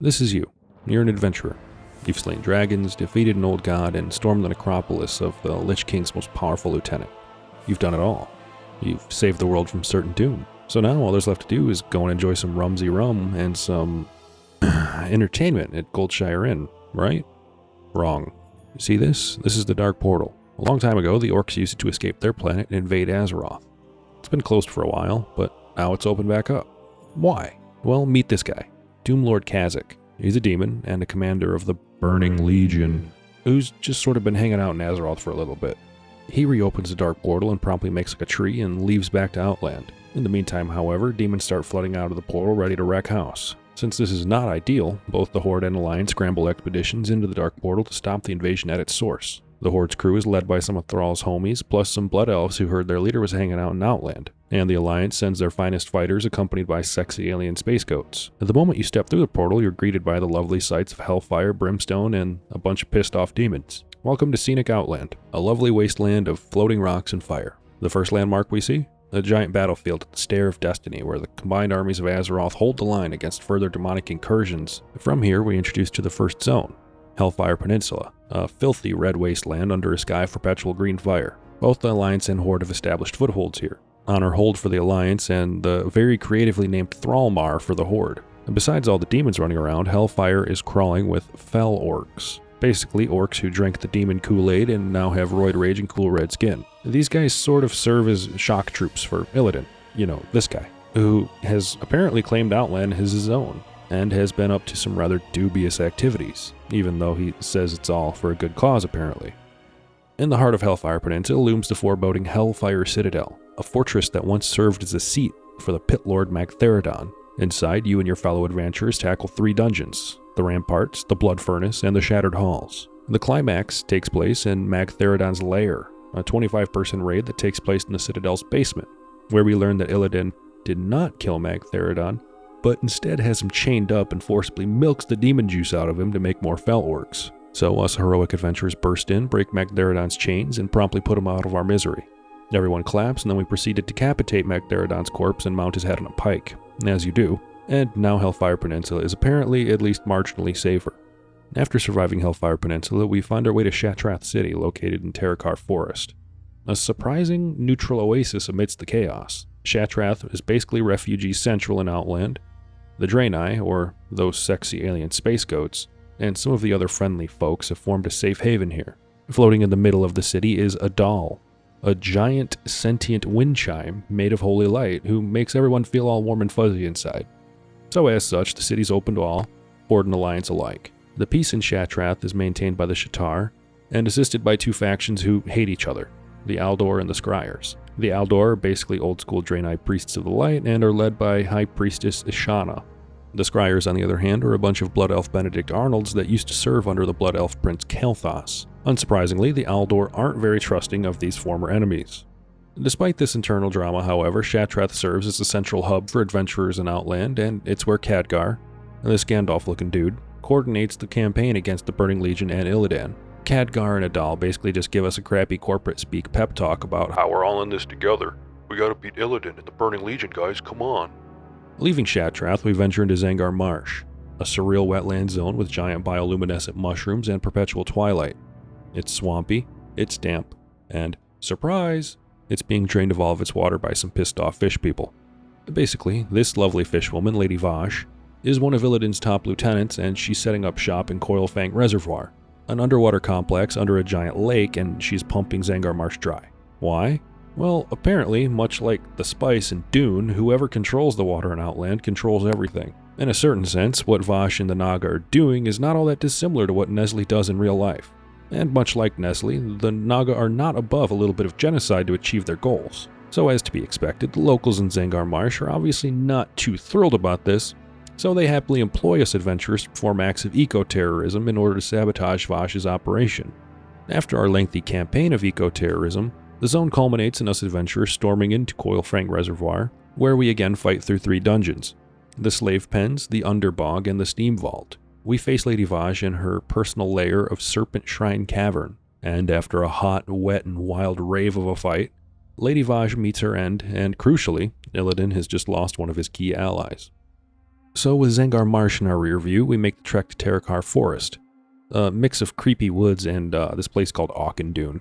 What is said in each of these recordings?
This is you. You're an adventurer. You've slain dragons, defeated an old god, and stormed the necropolis of the Lich King's most powerful lieutenant. You've done it all. You've saved the world from certain doom. So now all there's left to do is go and enjoy some rumsy rum and some entertainment at Goldshire Inn, right? Wrong. You see this? This is the Dark Portal. A long time ago, the orcs used it to escape their planet and invade Azeroth. It's been closed for a while, but now it's opened back up. Why? Well, meet this guy, Doomlord Kha'Zix. He's a demon and a commander of the Burning Legion, who's just sort of been hanging out in Azeroth for a little bit. He reopens the Dark Portal and promptly makes like a tree and leaves back to Outland. In the meantime, however, demons start flooding out of the portal ready to wreak house. Since this is not ideal, both the Horde and Alliance scramble expeditions into the Dark Portal to stop the invasion at its source. The Horde's crew is led by some of Thrall's homies, plus some Blood Elves who heard their leader was hanging out in Outland. And the Alliance sends their finest fighters accompanied by sexy alien space goats. At the moment you step through the portal, you're greeted by the lovely sights of hellfire, brimstone, and a bunch of pissed off demons. Welcome to scenic Outland, a lovely wasteland of floating rocks and fire. The first landmark we see? A giant battlefield at the Stair of Destiny, where the combined armies of Azeroth hold the line against further demonic incursions. From here, we introduce to the first zone, Hellfire Peninsula, a filthy red wasteland under a sky of perpetual green fire. Both the Alliance and Horde have established footholds here. Honor hold for the Alliance and the very creatively named Thrallmar for the Horde. And besides all the demons running around, Hellfire is crawling with Fel Orcs. Basically, orcs who drank the demon Kool-Aid and now have roid rage and cool red skin. These guys sort of serve as shock troops for Illidan. You know, this guy, who has apparently claimed Outland as his own, and has been up to some rather dubious activities, even though he says it's all for a good cause apparently. In the heart of Hellfire Peninsula looms the foreboding Hellfire Citadel, a fortress that once served as a seat for the Pit Lord Magtheridon. Inside, you and your fellow adventurers tackle 3 dungeons: the Ramparts, the Blood Furnace, and the Shattered Halls. The climax takes place in Magtheridon's lair, a 25-person raid that takes place in the Citadel's basement, where we learn that Illidan did not kill Magtheridon, but instead has him chained up and forcibly milks the demon juice out of him to make more Fel Orcs. So us heroic adventurers burst in, break Magtheridon's chains, and promptly put him out of our misery. Everyone claps, and then we proceed to decapitate Magtheridon's corpse and mount his head on a pike, as you do. And now Hellfire Peninsula is apparently at least marginally safer. After surviving Hellfire Peninsula, we find our way to Shattrath City, located in Terokkar Forest. A surprising neutral oasis amidst the chaos. Shattrath is basically refugee central in Outland. The Draenei, or those sexy alien space goats, and some of the other friendly folks have formed a safe haven here. Floating in the middle of the city is a doll, a giant sentient wind chime made of holy light who makes everyone feel all warm and fuzzy inside. So as such, the city's open to all, Horde and Alliance alike. The peace in Shattrath is maintained by the Shattar, and assisted by 2 factions who hate each other, the Aldor and the Scryers. The Aldor are basically old-school Draenei priests of the light and are led by High Priestess Ishana. The Scryers, on the other hand, are a bunch of Blood Elf Benedict Arnolds that used to serve under the Blood Elf Prince Kael'thas. Unsurprisingly, the Aldor aren't very trusting of these former enemies. Despite this internal drama, however, Shattrath serves as the central hub for adventurers in Outland, and it's where Khadgar, this Gandalf-looking dude, coordinates the campaign against the Burning Legion and Illidan. Khadgar and Adal basically just give us a crappy corporate speak pep talk about how we're all in this together. We gotta beat Illidan and the Burning Legion, guys, come on. Leaving Shattrath, we venture into Zangarmarsh, a surreal wetland zone with giant bioluminescent mushrooms and perpetual twilight. It's swampy, it's damp, and, surprise, it's being drained of all of its water by some pissed off fish people. Basically, this lovely fishwoman, Lady Vashj, is one of Illidan's top lieutenants, and she's setting up shop in Coilfang Reservoir, an underwater complex under a giant lake, and she's pumping Zangarmarsh dry. Why? Well, apparently, much like the spice in Dune, whoever controls the water in Outland controls everything. In a certain sense, what Vashj and the Naga are doing is not all that dissimilar to what Nestle does in real life. And much like Nestle, the Naga are not above a little bit of genocide to achieve their goals. So as to be expected, the locals in Zangarmarsh are obviously not too thrilled about this, so they happily employ us adventurers to perform acts of eco-terrorism in order to sabotage Vash's operation. After our lengthy campaign of eco-terrorism, the zone culminates in us adventurers storming into Coilfang Reservoir, where we again fight through 3 dungeons: the Slave Pens, the Underbog, and the Steam Vault. We face Lady Vashj in her personal lair of Serpent Shrine Cavern, and after a hot, wet, and wild rave of a fight, Lady Vashj meets her end, and crucially, Illidan has just lost one of his key allies. So with Zangarmarsh in our rear view, we make the trek to Terokkar Forest, a mix of creepy woods and this place called Auchindoun,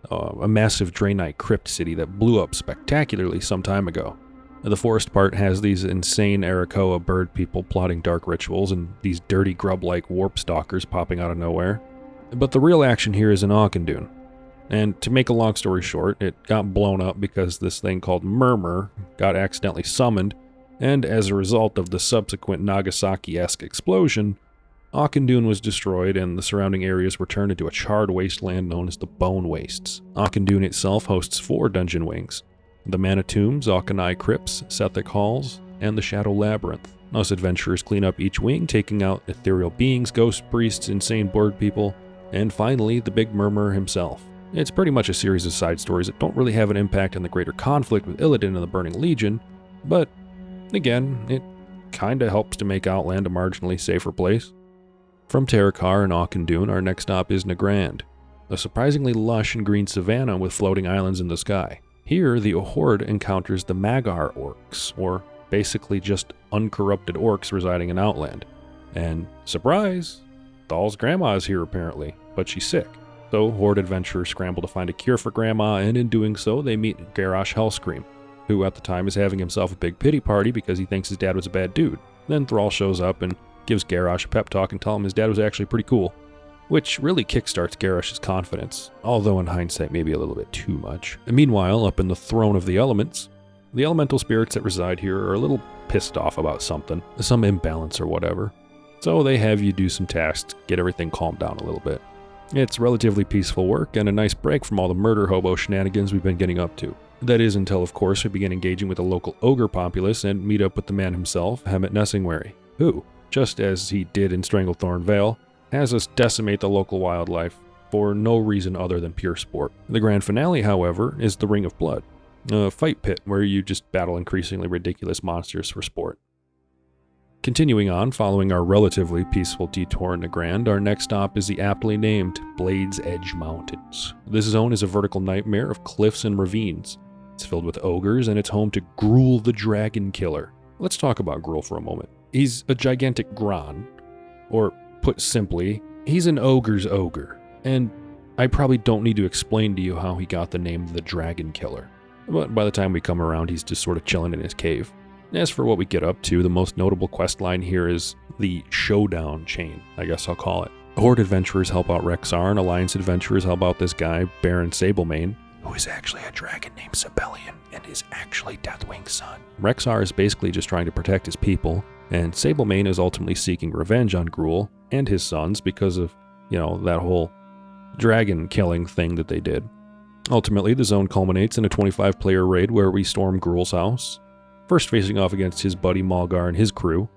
a massive Draenei crypt city that blew up spectacularly some time ago. The forest part has these insane Arakoa bird people plotting dark rituals and these dirty grub-like warp stalkers popping out of nowhere. But the real action here is in Auchindoun. And to make a long story short, it got blown up because this thing called Murmur got accidentally summoned, and as a result of the subsequent Nagasaki-esque explosion, Auchindoun was destroyed and the surrounding areas were turned into a charred wasteland known as the Bone Wastes. Auchindoun itself hosts 4 dungeon wings: the Mana Tombs, Auchenai Crypts, Sethic Halls, and the Shadow Labyrinth. Us adventurers clean up each wing, taking out ethereal beings, ghost priests, insane bird people, and finally the Big Murmur himself. It's pretty much a series of side stories that don't really have an impact on the greater conflict with Illidan and the Burning Legion, but again, it kinda helps to make Outland a marginally safer place. From Terokkar and Auchindoun, our next stop is Nagrand, a surprisingly lush and green savanna with floating islands in the sky. Here, the Horde encounters the Magar orcs, or basically just uncorrupted orcs residing in Outland. And surprise! Thal's grandma is here apparently, but she's sick. So Horde adventurers scramble to find a cure for grandma, and in doing so, they meet Garrosh Hellscream, who at the time is having himself a big pity party because he thinks his dad was a bad dude. Then Thrall shows up and gives Garrosh a pep talk and tells him his dad was actually pretty cool, which really kickstarts Garrosh's confidence, although in hindsight maybe a little bit too much. And meanwhile, up in the Throne of the Elements, the elemental spirits that reside here are a little pissed off about something, some imbalance or whatever. So they have you do some tasks, get everything calmed down a little bit. It's relatively peaceful work and a nice break from all the murder hobo shenanigans we've been getting up to. That is until, of course, we begin engaging with the local ogre populace and meet up with the man himself, Hemet Nessingwary, who, just as he did in Stranglethorn Vale, has us decimate the local wildlife for no reason other than pure sport. The grand finale, however, is the Ring of Blood, a fight pit where you just battle increasingly ridiculous monsters for sport. Continuing on, following our relatively peaceful detour in Nagrand, our next stop is the aptly named Blade's Edge Mountains. This zone is a vertical nightmare of cliffs and ravines. It's filled with ogres, and it's home to Gruul the Dragon Killer. Let's talk about Gruul for a moment. He's a gigantic Gron, or put simply, he's an ogre's ogre, and I probably don't need to explain to you how he got the name the Dragon Killer. But by the time we come around, he's just sort of chilling in his cave. As for what we get up to, the most notable quest line here is the Showdown Chain, I guess I'll call it. Horde adventurers help out Rexxar, and Alliance adventurers help out this guy, Baron Sablemane, who is actually a dragon named Sibelian and is actually Deathwing's son. Rexxar is basically just trying to protect his people, and Sablemane is ultimately seeking revenge on Gruul and his sons because of, that whole dragon killing thing that they did. Ultimately, the zone culminates in a 25-player raid where we storm Gruul's house, first facing off against his buddy Malgar and his crew,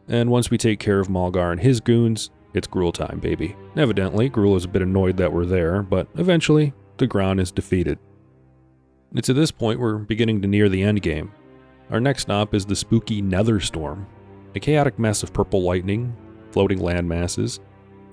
and once we take care of Malgar and his goons, it's Gruul time, baby. Evidently, Gruul is a bit annoyed that we're there, but eventually, the Gron is defeated. It's at this point we're beginning to near the endgame. Our next stop is the spooky Netherstorm, a chaotic mess of purple lightning, floating land masses,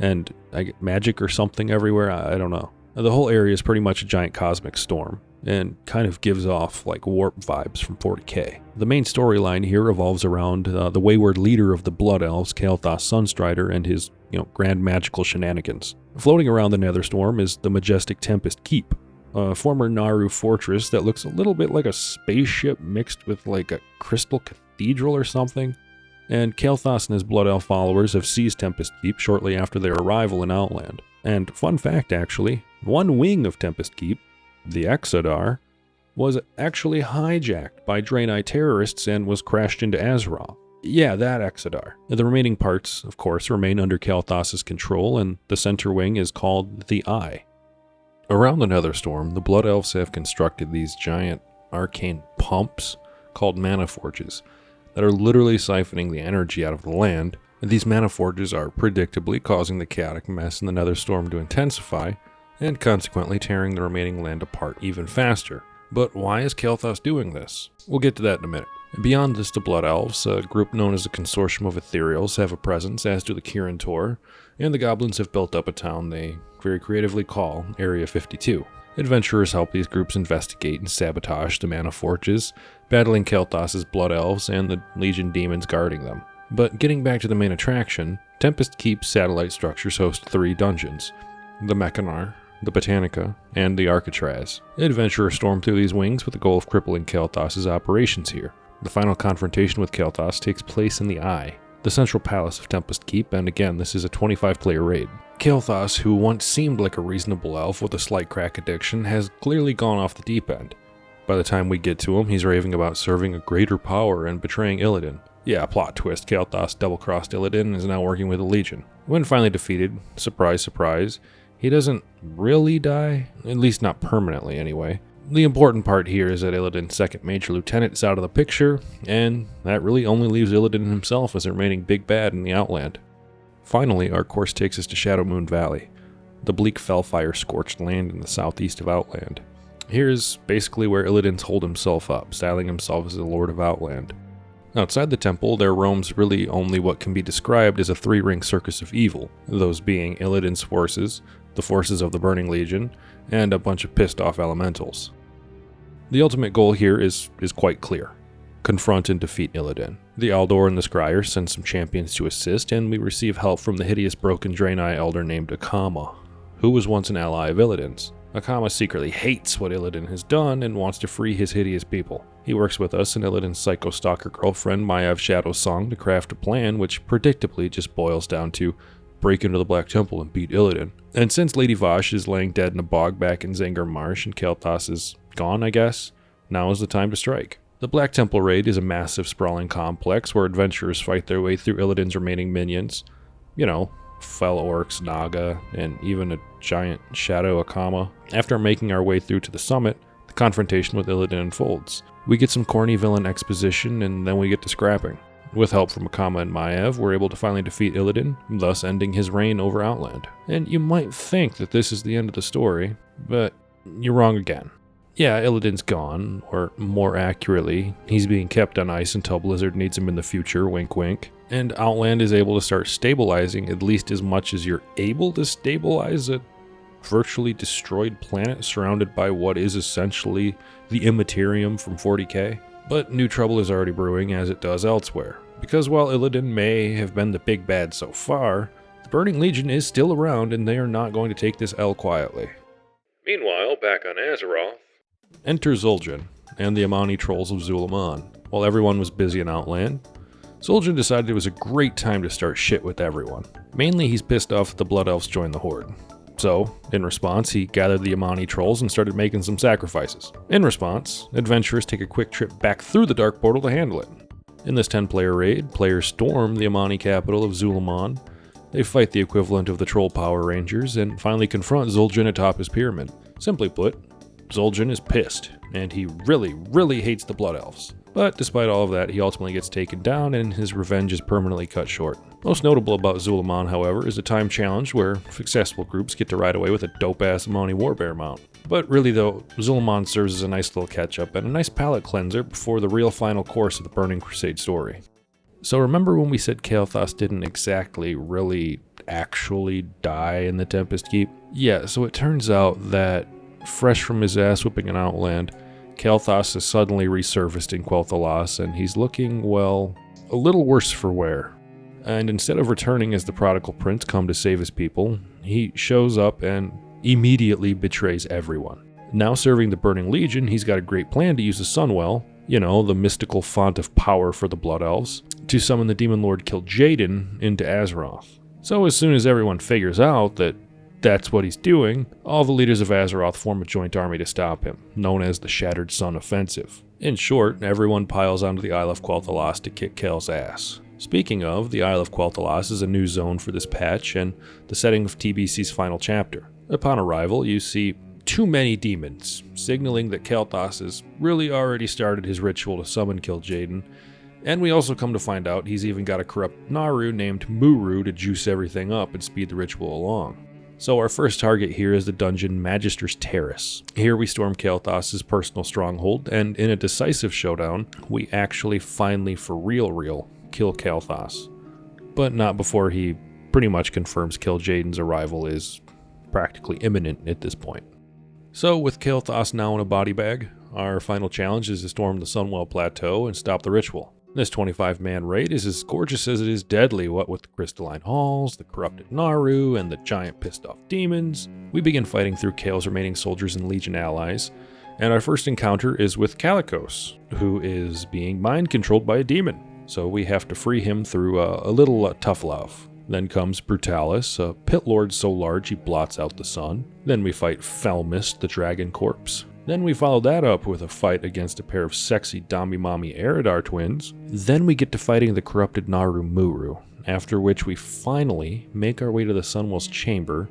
and magic or something everywhere, I don't know. The whole area is pretty much a giant cosmic storm, and kind of gives off like warp vibes from 40k. The main storyline here revolves around the wayward leader of the Blood Elves, Kael'thas Sunstrider, and his, grand magical shenanigans. Floating around the Netherstorm is the majestic Tempest Keep, a former Naru fortress that looks a little bit like a spaceship mixed with like a crystal cathedral or something. And Kael'thas and his Blood Elf followers have seized Tempest Keep shortly after their arrival in Outland. And fun fact actually, one wing of Tempest Keep, the Exodar, was actually hijacked by Draenei terrorists and was crashed into Azeroth. Yeah, that Exodar. The remaining parts, of course, remain under Kael'thas' control, and the center wing is called the Eye. Around the Netherstorm, the Blood Elves have constructed these giant arcane pumps called mana forges that are literally siphoning the energy out of the land, and these mana forges are predictably causing the chaotic mess in the Netherstorm to intensify, and consequently tearing the remaining land apart even faster. But why is Kael'thas doing this? We'll get to that in a minute. Beyond this, the Blood Elves, a group known as the Consortium of Ethereals, have a presence, as do the Kirin Tor, and the Goblins have built up a town they very creatively call Area 52. Adventurers help these groups investigate and sabotage the mana forges, battling Kael'thas' Blood Elves and the Legion demons guarding them. But getting back to the main attraction, Tempest Keep's satellite structures host 3 dungeons: the Mechanar, the Botanica, and the Architraz. Adventurers storm through these wings with the goal of crippling Kael'thas' operations here. The final confrontation with Kael'thas takes place in the Eye, the central palace of Tempest Keep, and again, this is a 25-player raid. Kael'thas, who once seemed like a reasonable elf with a slight crack addiction, has clearly gone off the deep end. By the time we get to him, he's raving about serving a greater power and betraying Illidan. Yeah, plot twist, Kael'thas double-crossed Illidan and is now working with the Legion. When finally defeated, surprise, surprise, he doesn't really die, at least not permanently anyway. The important part here is that Illidan's second major lieutenant is out of the picture, and that really only leaves Illidan himself as the remaining big bad in the Outland. Finally, our course takes us to Shadowmoon Valley, the bleak fellfire-scorched land in the southeast of Outland. Here's basically where Illidan's holed himself up, styling himself as the Lord of Outland. Outside the temple, there roams really only what can be described as a 3-ring circus of evil, those being Illidan's forces, the forces of the Burning Legion, and a bunch of pissed-off elementals. The ultimate goal here is quite clear: confront and defeat Illidan. The Aldor and the Scryer send some champions to assist, and we receive help from the hideous broken Draenei elder named Akama, who was once an ally of Illidan's. Akama secretly hates what Illidan has done and wants to free his hideous people. He works with us and Illidan's psycho-stalker girlfriend Maiev Shadowsong to craft a plan which predictably just boils down to break into the Black Temple and beat Illidan. And since Lady Vashj is laying dead in a bog back in Zangarmarsh and Kael'thas is gone, I guess, now is the time to strike. The Black Temple raid is a massive sprawling complex where adventurers fight their way through Illidan's remaining minions. You know, fell orcs, Naga, and even a giant shadow Akama. After making our way through to the summit, the confrontation with Illidan unfolds. We get some corny villain exposition and then we get to scrapping. With help from Akama and Maiev, we're able to finally defeat Illidan, thus ending his reign over Outland. And you might think that this is the end of the story, but you're wrong again. Yeah, Illidan's gone, or more accurately, he's being kept on ice until Blizzard needs him in the future, wink wink. And Outland is able to start stabilizing at least as much as you're able to stabilize a virtually destroyed planet surrounded by what is essentially the Immaterium from 40k. But new trouble is already brewing as it does elsewhere. Because while Illidan may have been the big bad so far, the Burning Legion is still around and they are not going to take this L quietly. Meanwhile, back on Azeroth, enter Zul'Jin and the Amani trolls of Zul'Aman. While everyone was busy in Outland, Zul'Jin decided it was a great time to start shit with everyone. Mainly he's pissed off that the Blood Elves joined the Horde. So, in response, he gathered the Amani trolls and started making some sacrifices. In response, adventurers take a quick trip back through the Dark Portal to handle it. In this 10-player raid, players storm the Amani capital of Zul'Aman. They fight the equivalent of the Troll Power Rangers and finally confront Zul'Jin atop his pyramid. Simply put, Zul'Jin is pissed, and he really hates the Blood Elves. But despite all of that, he ultimately gets taken down and his revenge is permanently cut short. Most notable about Zul'Aman, however, is a time challenge where successful groups get to ride away with a dope-ass Amani Warbear mount. But really though, Zul'Aman serves as a nice little catch-up and a nice palate cleanser before the real final course of the Burning Crusade story. So remember when we said Kael'thas didn't exactly actually die in the Tempest Keep? Yeah, so it turns out that fresh from his ass whooping in Outland, Kael'thas has suddenly resurfaced in Quel'Thalas, and he's looking, well, a little worse for wear. And instead of returning as the prodigal prince come to save his people, he shows up and immediately betrays everyone. Now serving the Burning Legion, he's got a great plan to use the Sunwell, you know, the mystical font of power for the Blood Elves, to summon the Demon Lord Kil'jaeden into Azeroth. So as soon as everyone figures out that that's what he's doing, all the leaders of Azeroth form a joint army to stop him, known as the Shattered Sun Offensive. In short, everyone piles onto the Isle of Quel'Thalas to kick Kel's ass. Speaking of, the Isle of Quel'Thalas is a new zone for this patch and the setting of TBC's final chapter. Upon arrival, you see too many demons, signaling that Kael'thas has really already started his ritual to summon Kil'jaeden, and we also come to find out he's even got a corrupt Naru named Muru to juice everything up and speed the ritual along. So our first target here is the dungeon Magister's Terrace. Here we storm Kael'thas' personal stronghold, and in a decisive showdown, we actually finally for real kill Kael'thas. But not before he pretty much confirms Kil'jaeden's arrival is practically imminent at this point. So with Kael'thas now in a body bag, our final challenge is to storm the Sunwell Plateau and stop the ritual. This 25-man raid is as gorgeous as it is deadly, what with the crystalline halls, the corrupted Naru, and the giant pissed-off demons. We begin fighting through Kael's remaining soldiers and Legion allies, and our first encounter is with Kalikos, who is being mind-controlled by a demon, so we have to free him through a little tough love. Then comes Brutalis, a pit lord so large he blots out the sun. Then we fight Felmist, the dragon corpse. Then we follow that up with a fight against a pair of sexy Dami-Mami Eridar twins. Then we get to fighting the corrupted Naru Muru, after which we finally make our way to the Sunwell's chamber,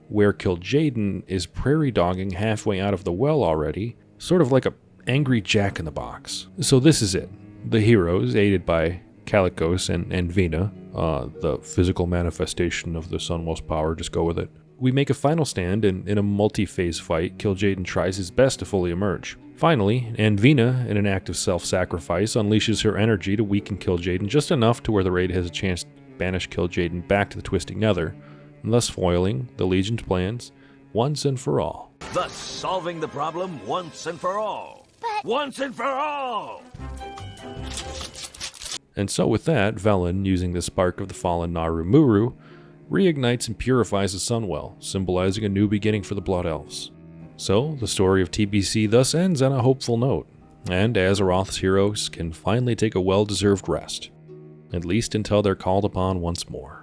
where Kil'jaeden is prairie dogging halfway out of the well already, sort of like a angry jack-in-the-box. So this is it. The heroes, aided by Kalikos and Vina, the physical manifestation of the Sunwell's power, just go with it. We make a final stand, and in a multi-phase fight, Kil'jaeden tries his best to fully emerge. Finally, Anvina, in an act of self-sacrifice, unleashes her energy to weaken Kil'jaeden just enough to where the raid has a chance to banish Kil'jaeden back to the Twisting Nether, thus foiling the Legion's plans once and for all. Thus solving the problem once and for all. But... Once and for all! And so with that, Velen, using the spark of the fallen Naru Muru, reignites and purifies the Sunwell, symbolizing a new beginning for the Blood Elves. So, the story of TBC thus ends on a hopeful note, and Azeroth's heroes can finally take a well-deserved rest, at least until they're called upon once more.